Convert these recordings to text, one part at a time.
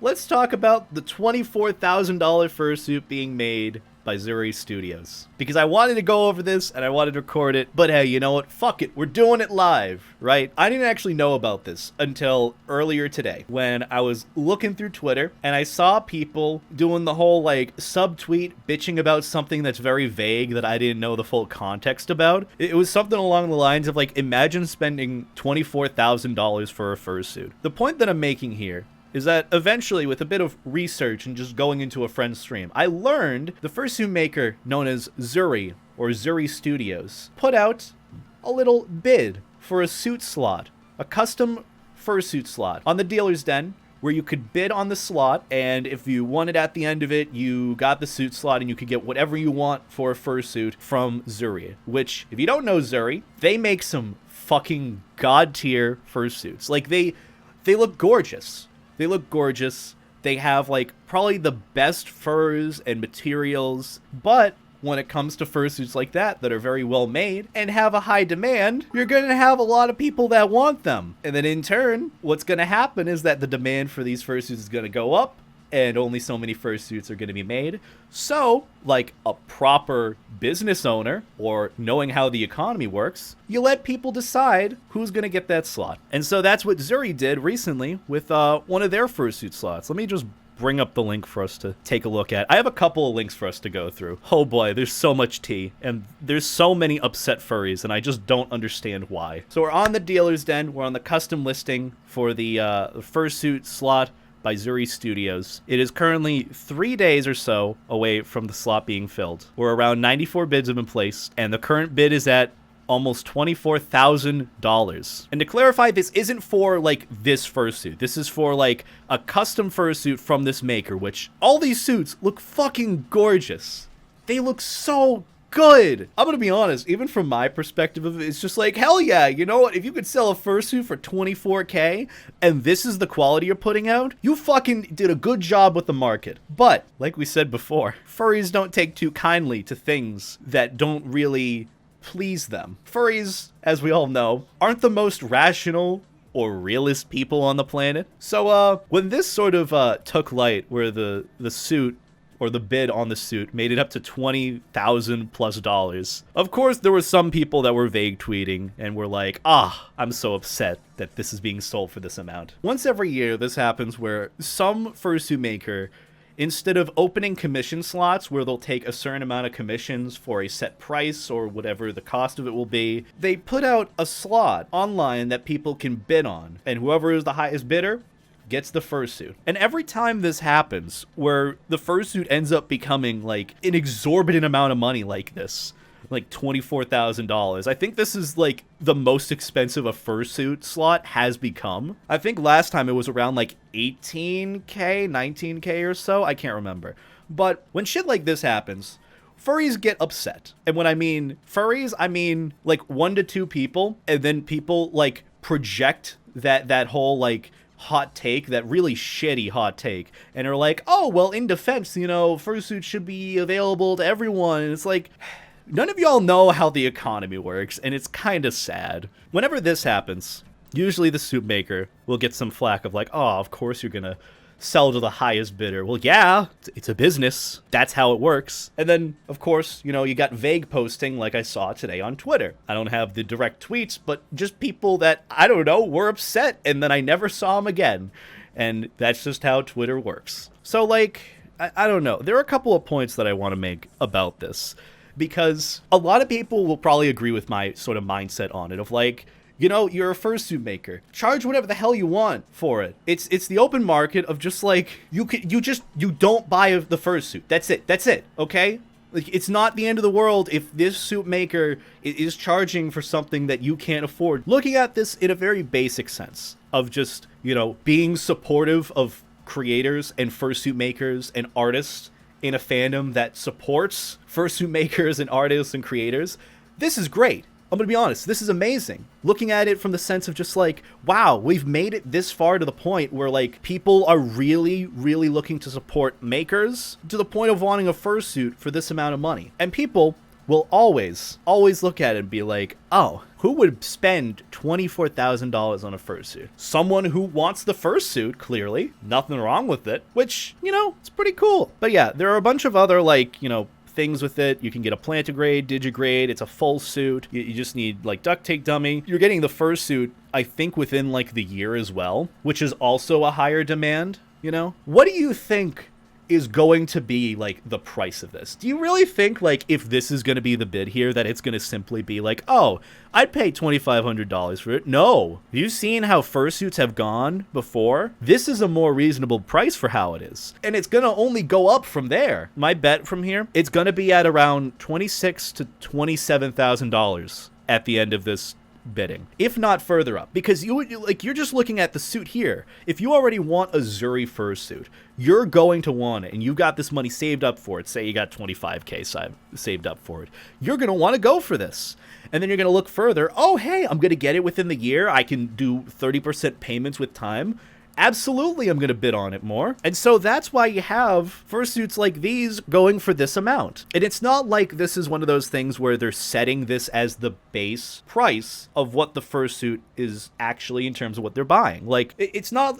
let's talk about the $24,000 fursuit being made by Zuri Studios. Because I wanted to go over this and I wanted to record it, but hey, you know what? Fuck it. We're doing it live, right? I didn't actually know about this until earlier today when I was looking through Twitter and I saw people doing the whole like subtweet bitching about something that's very vague that I didn't know the full context about. It was something along the lines of like, imagine spending $24,000 for a fursuit. The point that I'm making here is that eventually, with a bit of research and just going into a friend's stream, I learned the fursuit maker known as Zuri, or Zuri Studios, put out a little bid for a suit slot, a custom fursuit slot, on the dealer's den, where you could bid on the slot, and if you won it at the end of it, you got the suit slot, and you could get whatever you want for a fursuit from Zuri, which, if you don't know Zuri, they make some fucking god-tier fursuits. Like, they look gorgeous. They look gorgeous. They have, like, probably the best furs and materials. But when it comes to fursuits like that are very well made and have a high demand, you're going to have a lot of people that want them. And then in turn, what's going to happen is that the demand for these fursuits is going to go up, and only so many fursuits are going to be made. So, like a proper business owner, or knowing how the economy works, you let people decide who's going to get that slot. And so that's what Zuri did recently with one of their fursuit slots. Let me just bring up the link for us to take a look at. I have a couple of links for us to go through. Oh boy, there's so much tea, and there's so many upset furries, and I just don't understand why. So we're on the dealer's den. We're on the custom listing for the fursuit slot by Zuri Studios. It is currently 3 days or so away from the slot being filled. We're around 94 bids have been placed, and the current bid is at almost $24,000. And to clarify, this isn't for like this fursuit. This is for like a custom fursuit from this maker, which all these suits look fucking gorgeous. They look so good. I'm gonna be honest, even from my perspective of it, it's just like, hell yeah, you know what? If you could sell a fursuit for $24K and this is the quality you're putting out, you fucking did a good job with the market. But, like we said before, furries don't take too kindly to things that don't really please them. Furries, as we all know, aren't the most rational or realist people on the planet. So, when this sort of took light, where the suit, or the bid on the suit, made it up to $20,000+. Of course, there were some people that were vague tweeting and were like, I'm so upset that this is being sold for this amount. Once every year, this happens where some fursuit maker, instead of opening commission slots where they'll take a certain amount of commissions for a set price or whatever the cost of it will be, they put out a slot online that people can bid on, and whoever is the highest bidder gets the fursuit. And every time this happens, where the fursuit ends up becoming like an exorbitant amount of money like this, like $24,000, I think this is like the most expensive a fursuit slot has become. I think last time it was around like 18K, 19K or so, I can't remember. But when shit like this happens, furries get upset. And when I mean furries, I mean like 1 to 2 people, and then people like project that whole like hot take, that really shitty hot take, and are like, oh, well, in defense, you know, fursuits should be available to everyone. And it's like, none of y'all know how the economy works, and it's kind of sad. Whenever this happens, usually the suit maker will get some flack of like, oh, of course you're gonna sell to the highest bidder. Well, yeah, it's a business. That's how it works. And then, of course, you know, you got vague posting like I saw today on Twitter. I don't have the direct tweets, but just people that, I don't know, were upset, and then I never saw them again. And that's just how Twitter works. So, like, I don't know. There are a couple of points that I want to make about this, because a lot of people will probably agree with my sort of mindset on it of like, you know, you're a fursuit maker. Charge whatever the hell you want for it. It's the open market of just like, you don't buy the fursuit. That's it, okay? Like, it's not the end of the world if this suit maker is charging for something that you can't afford. Looking at this in a very basic sense of just, you know, being supportive of creators and fursuit makers and artists in a fandom that supports fursuit makers and artists and creators, this is great. I'm gonna be honest, this is amazing. Looking at it from the sense of just like, wow, we've made it this far to the point where like people are really, really looking to support makers to the point of wanting a fursuit for this amount of money. And people will always look at it and be like, oh, who would spend $24,000 on a fursuit? Someone who wants the fursuit, clearly. Nothing wrong with it, which, you know, it's pretty cool. But yeah, there are a bunch of other, like, you know, things with it. You can get a plantigrade, digigrade. It's a full suit. You just need, like, duct tape dummy. You're getting the fursuit, I think, within, like, the year as well, which is also a higher demand, you know? What do you think is going to be, like, the price of this? Do you really think, like, if this is going to be the bid here, that it's going to simply be like, oh, I'd pay $2,500 for it? No. Have you seen how fursuits have gone before? This is a more reasonable price for how it is. And it's going to only go up from there. My bet from here, it's going to be at around $26,000 to $27,000 at the end of this bidding, if not further up, because you're just looking at the suit here. If you already want a Zuri fursuit, you're going to want it, and you've got this money saved up for it. Say you got $25K saved up for it, you're going to want to go for this. And then you're going to look further. Oh, hey, I'm going to get it within the year. I can do 30% payments with time. Absolutely, I'm going to bid on it more. And so that's why you have fursuits like these going for this amount. And it's not like this is one of those things where they're setting this as the base price of what the fursuit is actually in terms of what they're buying. Like, it's not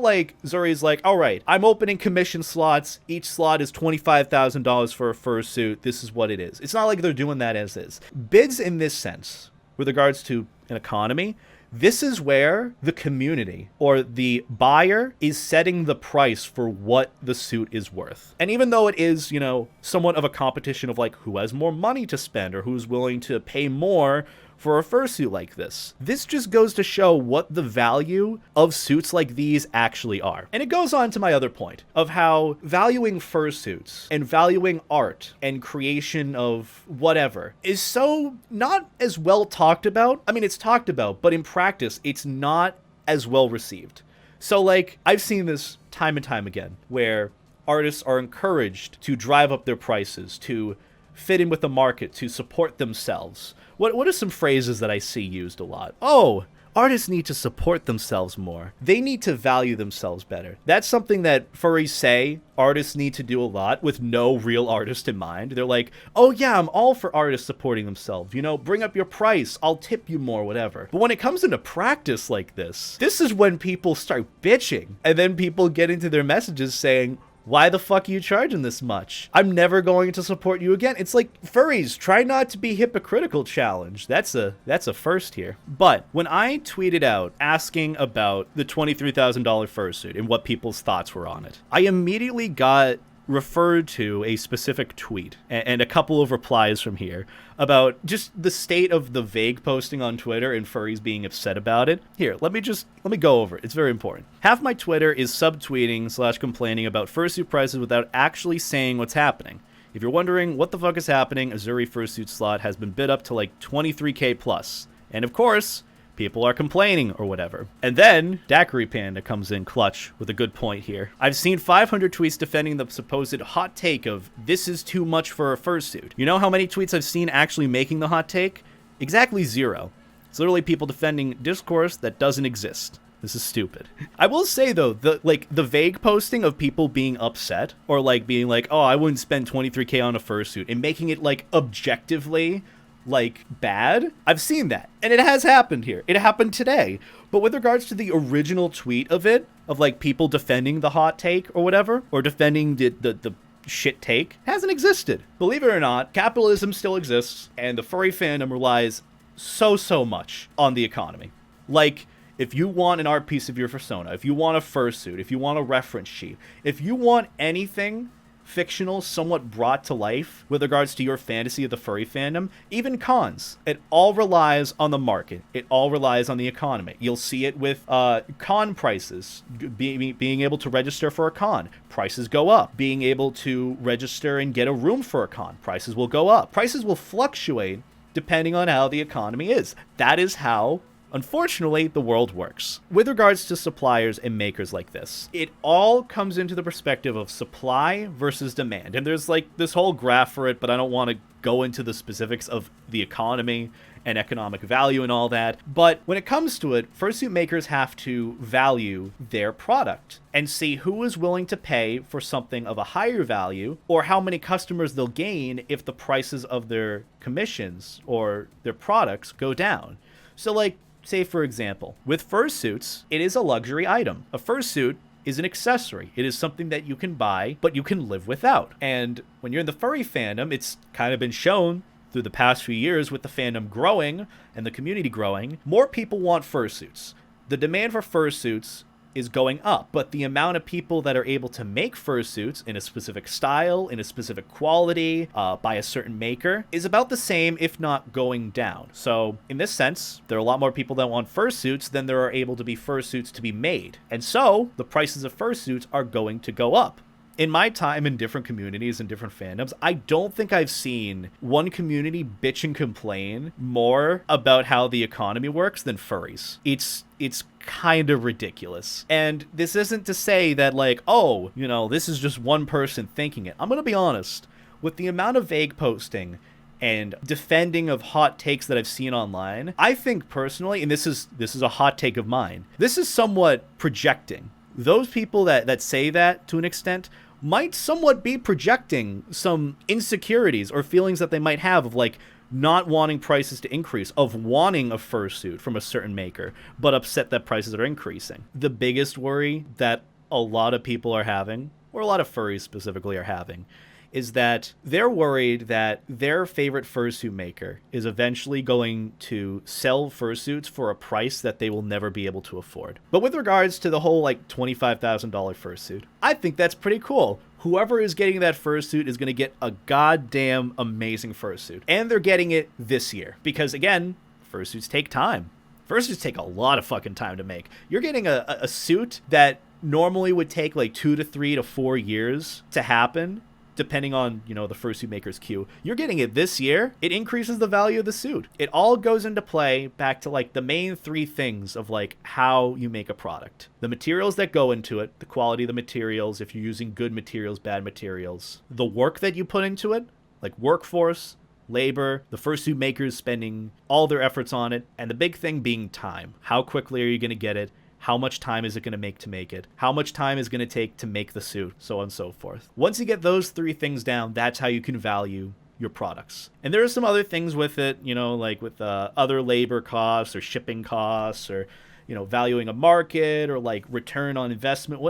like Zuri's like, all right, I'm opening commission slots. Each slot is $25,000 for a fursuit. This is what it is. It's not like they're doing that as is. Bids in this sense, with regards to an economy, this is where the community or the buyer is setting the price for what the suit is worth. And even though it is, you know, somewhat of a competition of like who has more money to spend or who's willing to pay more for a fursuit like this, this just goes to show what the value of suits like these actually are. And it goes on to my other point of how valuing fursuits and valuing art and creation of whatever is so not as well talked about. I mean, it's talked about, but in practice, it's not as well received. So like, I've seen this time and time again where artists are encouraged to drive up their prices, to fit in with the market, to support themselves. What are some phrases that I see used a lot? Oh, artists need to support themselves more. They need to value themselves better. That's something that furries say artists need to do a lot with no real artist in mind. They're like, oh yeah, I'm all for artists supporting themselves. You know, bring up your price. I'll tip you more, whatever. But when it comes into practice like this is when people start bitching. And then people get into their messages saying, why the fuck are you charging this much? I'm never going to support you again. It's like, furries, try not to be hypocritical challenge. That's a first here. But when I tweeted out asking about the $23,000 fursuit and what people's thoughts were on it, I immediately got referred to a specific tweet and a couple of replies from here about just the state of the vague posting on Twitter and furries being upset about it. Here, let me go over it. It's very important. Half my Twitter is subtweeting / complaining about fursuit prices without actually saying what's happening. If you're wondering what the fuck is happening, a Zuri fursuit slot has been bid up to like 23K plus. And of course, people are complaining or whatever. And then Daiquiri Panda comes in clutch with a good point here. I've seen 500 tweets defending the supposed hot take of this is too much for a fursuit. You know how many tweets I've seen actually making the hot take? Exactly 0. It's literally people defending discourse that doesn't exist. This is stupid. I will say though, the vague posting of people being upset or like being like, oh, I wouldn't spend 23K on a fursuit and making it like objectively like bad. I've seen that. And it has happened here. It happened today. But with regards to the original tweet of it, of like people defending the hot take or whatever, or defending the shit take, hasn't existed. Believe it or not, capitalism still exists, and the furry fandom relies so much on the economy. Like, if you want an art piece of your persona, if you want a fursuit, if you want a reference sheet, if you want anything fictional somewhat brought to life with regards to your fantasy of the furry fandom, even cons, it all relies on the market. It all relies on the economy. You'll see it with con prices. Being able to register for a con, prices go up. Being able to register and get a room for a con, prices will go up. Prices will fluctuate depending on how the economy is. That is how, unfortunately, the world works. With regards to suppliers and makers like this, it all comes into the perspective of supply versus demand. And there's like this whole graph for it, but I don't want to go into the specifics of the economy and economic value and all that. But when it comes to it, fursuit makers have to value their product and see who is willing to pay for something of a higher value, or how many customers they'll gain if the prices of their commissions or their products go down. So like, say for example, with fursuits, it is a luxury item. A fursuit is an accessory. It is something that you can buy, but you can live without. And when you're in the furry fandom, it's kind of been shown through the past few years with the fandom growing and the community growing, more people want fursuits. The demand for fursuits is going up, but the amount of people that are able to make fursuits in a specific style, in a specific quality, by a certain maker, is about the same, if not going down. So in this sense, there are a lot more people that want fursuits than there are able to be fursuits to be made. And so the prices of fursuits are going to go up. In my time in different communities and different fandoms, I don't think I've seen one community bitch and complain more about how the economy works than furries. It's kind of ridiculous. And this isn't to say that like, oh, you know, this is just one person thinking it. I'm gonna be honest, with the amount of vague posting and defending of hot takes that I've seen online, I think personally, and this is a hot take of mine, this is somewhat projecting. Those people that say that to an extent might somewhat be projecting some insecurities or feelings that they might have of like not wanting prices to increase, of wanting a fursuit from a certain maker, but upset that prices are increasing. The biggest worry that a lot of people are having, or a lot of furries specifically are having, is that they're worried that their favorite fursuit maker is eventually going to sell fursuits for a price that they will never be able to afford. But with regards to the whole like $25,000 fursuit, I think that's pretty cool. Whoever is getting that fursuit is going to get a goddamn amazing fursuit. And they're getting it this year. Because again, fursuits take time. Fursuits take a lot of fucking time to make. You're getting a suit that normally would take like 2 to 3 to 4 years to happen, depending on, you know, the fursuit maker's queue. You're getting it this year. It increases the value of the suit. It all goes into play back to like the main 3 things of like how you make a product. The materials that go into it, the quality of the materials, if you're using good materials, bad materials, the work that you put into it, like workforce, labor, the fursuit makers spending all their efforts on it, and the big thing being time. How quickly are you going to get it? How much time is it going to make it? How much time is going to take to make the suit? So on and so forth. Once you get those 3 things down, that's how you can value your products. And there are some other things with it, you know, like with other labor costs or shipping costs, or, you know, valuing a market, or like return on investment,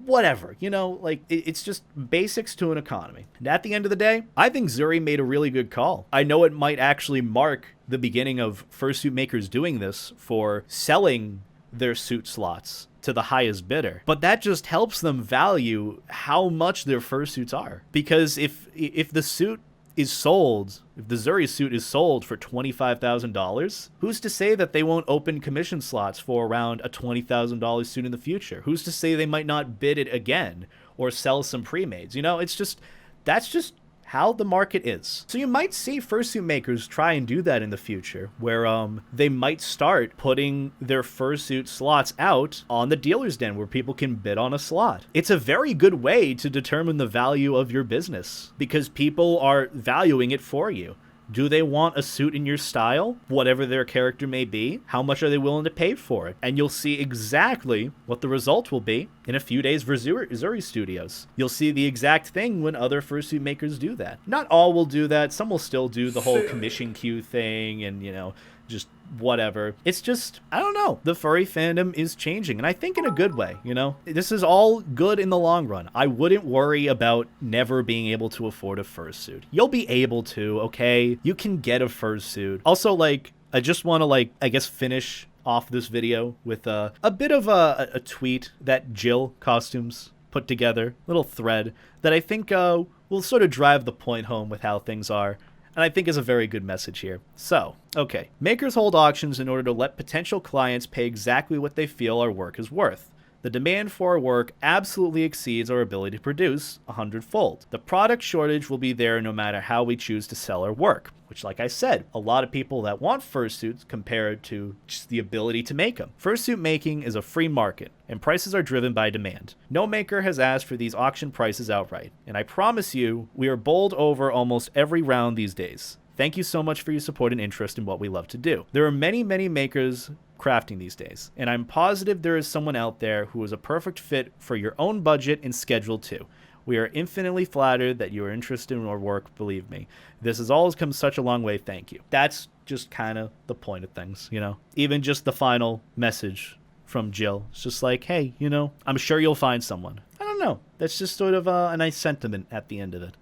whatever, you know, like it's just basics to an economy. And at the end of the day, I think Zuri made a really good call. I know it might actually mark the beginning of fursuit makers doing this for selling their suit slots to the highest bidder, but that just helps them value how much their fursuits are. Because if the suit is sold, if the Zuri suit is sold for $25,000, who's to say that they won't open commission slots for around a $20,000 suit in the future? Who's to say they might not bid it again or sell some pre-mades? You know, that's just how the market is. So you might see fursuit makers try and do that in the future, where they might start putting their fursuit slots out on the dealer's den where people can bid on a slot. It's a very good way to determine the value of your business, because people are valuing it for you. Do they want a suit in your style, whatever their character may be? How much are they willing to pay for it? And you'll see exactly what the result will be in a few days for Zuri Studios. You'll see the exact thing when other fursuit makers do that. Not all will do that. Some will still do the whole commission queue thing and, you know, just whatever. It's just, I don't know. The furry fandom is changing, and I think in a good way, you know? This is all good in the long run. I wouldn't worry about never being able to afford a fursuit. You'll be able to, okay? You can get a fursuit. Also, like, I just want to, like, I guess finish off this video with a bit of a tweet that Jill Costumes put together, little thread that I think will sort of drive the point home with how things are. And I think is a very good message here. So, okay. Makers hold auctions in order to let potential clients pay exactly what they feel our work is worth. The demand for our work absolutely exceeds our ability to produce 100-fold. The product shortage will be there no matter how we choose to sell our work. Which, like I said, a lot of people that want fursuits compared to just the ability to make them. Fursuit making is a free market, and prices are driven by demand. No maker has asked for these auction prices outright, and I promise you, we are bowled over almost every round these days. Thank you so much for your support and interest in what we love to do. There are many, many makers crafting these days, and I'm positive there is someone out there who is a perfect fit for your own budget and schedule too. We are infinitely flattered that you are interested in our work, believe me. This has always come such a long way, thank you. That's just kind of the point of things, you know? Even just the final message from Jill. It's just like, hey, you know, I'm sure you'll find someone. I don't know. That's just sort of a nice sentiment at the end of it.